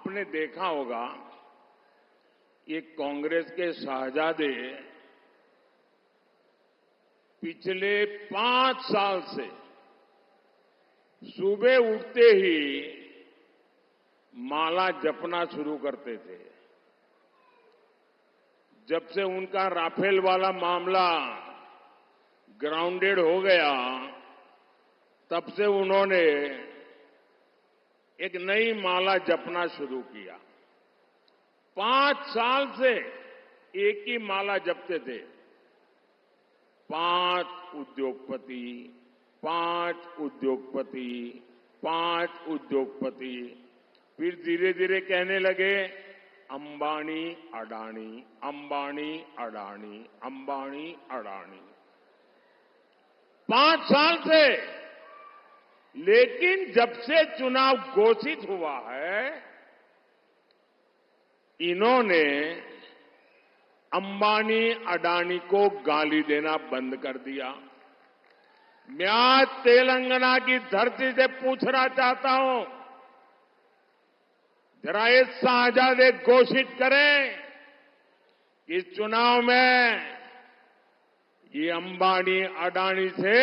आपने देखा होगा ये कांग्रेस के शहजादे पिछले 5 साल से सुबह उठते ही माला जपना शुरू करते थे। जब से उनका राफेल वाला मामला ग्राउंडेड हो गया, तब से उन्होंने एक नई माला जपना शुरू किया। 5 साल से एक ही माला जपते थे। 5 उद्योगपति, 5 उद्योगपति, 5 उद्योगपति। फिर धीरे धीरे कहने लगे अंबानी अडानी, अंबानी अडानी, अंबानी अडानी। 5 साल से। लेकिन जब से चुनाव घोषित हुआ है, इन्होंने अंबानी अडानी को गाली देना बंद कर दिया। मैं आज तेलंगाना की धरती से पूछना चाहता हूं, जरा ये शहजादे घोषित करें कि इस चुनाव में ये अंबानी अडानी से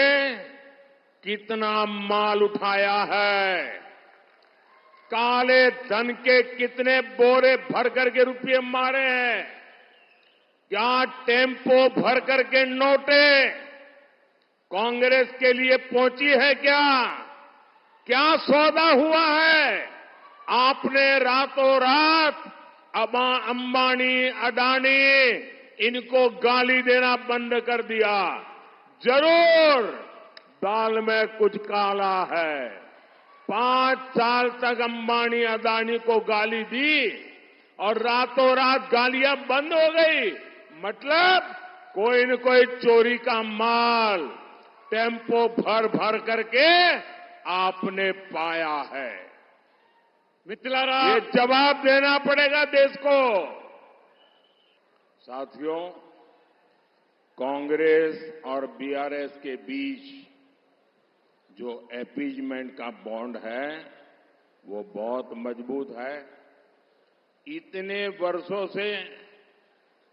कितना माल उठाया है, काले धन के कितने बोरे भर करके रुपये मारे हैं, क्या टेम्पो भर करके नोटे कांग्रेस के लिए पहुंची है, क्या सौदा हुआ है। आपने रातों रात अंबानी अडानी इनको गाली देना बंद कर दिया। जरूर दाल में कुछ काला है। 5 साल तक अंबानी अडानी को गाली दी और रातों रात गालियां बंद हो गई। मतलब कोई न कोई चोरी का माल टेम्पो भर भर करके आपने पाया है। मित्तलारा, ये जवाब देना पड़ेगा देश को। साथियों, कांग्रेस और बीआरएस के बीच जो अपीजमेंट का बॉन्ड है वो बहुत मजबूत है। इतने वर्षों से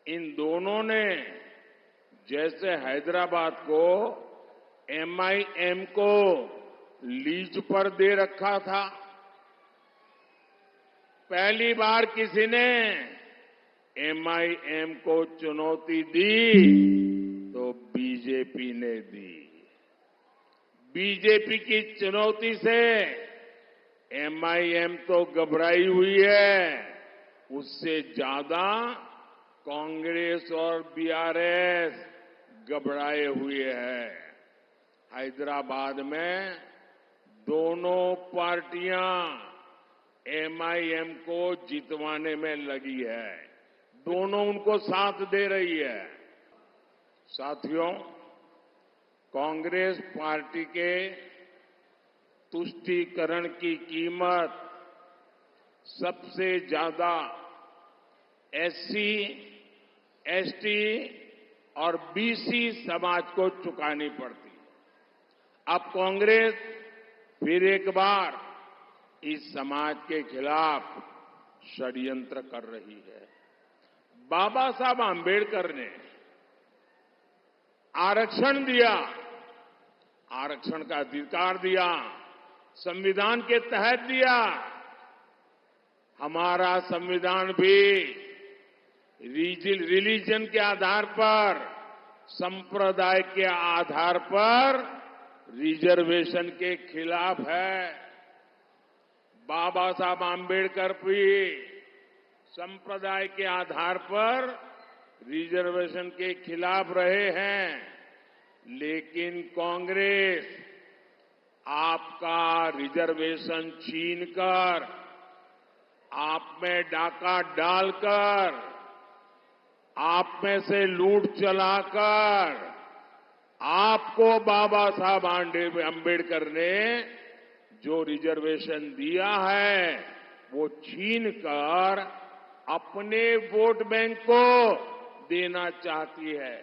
इन दोनों ने जैसे हैदराबाद को एमआईएम को लीज पर दे रखा था, पहली बार किसी ने एमआईएम को चुनौती दी तो बीजेपी ने दी। बीजेपी की चुनौती से एमआईएम तो घबराई हुई है, उससे ज्यादा कांग्रेस और बीआरएस घबराए हुए हैं। हैदराबाद में दोनों पार्टियां एमआईएम को जितवाने में लगी है, दोनों उनको साथ दे रही है। साथियों, कांग्रेस पार्टी के तुष्टीकरण की कीमत सबसे ज्यादा एससी, एसटी और बीसी समाज को चुकानी पड़ती है। अब कांग्रेस फिर एक बार इस समाज के खिलाफ षड्यंत्र कर रही है। बाबा साहब आंबेडकर ने आरक्षण दिया, आरक्षण का अधिकार दिया, संविधान के तहत दिया। हमारा संविधान भी रिलीजन के आधार पर, संप्रदाय के आधार पर रिजर्वेशन के खिलाफ है। बाबा साहब आंबेडकर भी संप्रदाय के आधार पर रिजर्वेशन के खिलाफ रहे हैं। लेकिन कांग्रेस आपका रिजर्वेशन छीनकर, आप में डाका डालकर, आप में से लूट चलाकर आपको बाबा साहब आंबेडकर ने जो रिजर्वेशन दिया है वो छीनकर अपने वोट बैंक को देना चाहती है।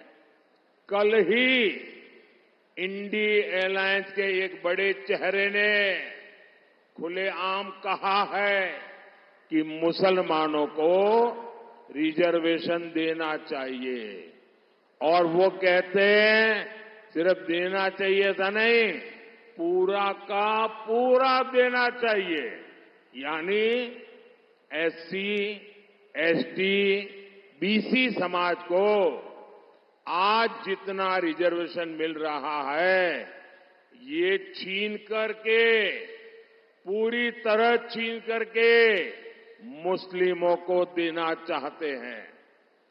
कल ही इंडी एयरलाइंस के एक बड़े चेहरे ने खुलेआम कहा है कि मुसलमानों को रिजर्वेशन देना चाहिए। और वो कहते हैं सिर्फ देना चाहिए था नहीं, पूरा का पूरा देना चाहिए। यानी एससी, एसटी, बीसी समाज को आज जितना रिजर्वेशन मिल रहा है, ये छीन करके, पूरी तरह छीन करके मुस्लिमों को देना चाहते हैं।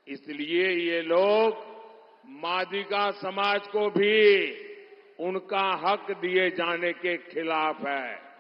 इसलिए ये लोग मादिगा समाज को भी उनका हक दिए जाने के खिलाफ है।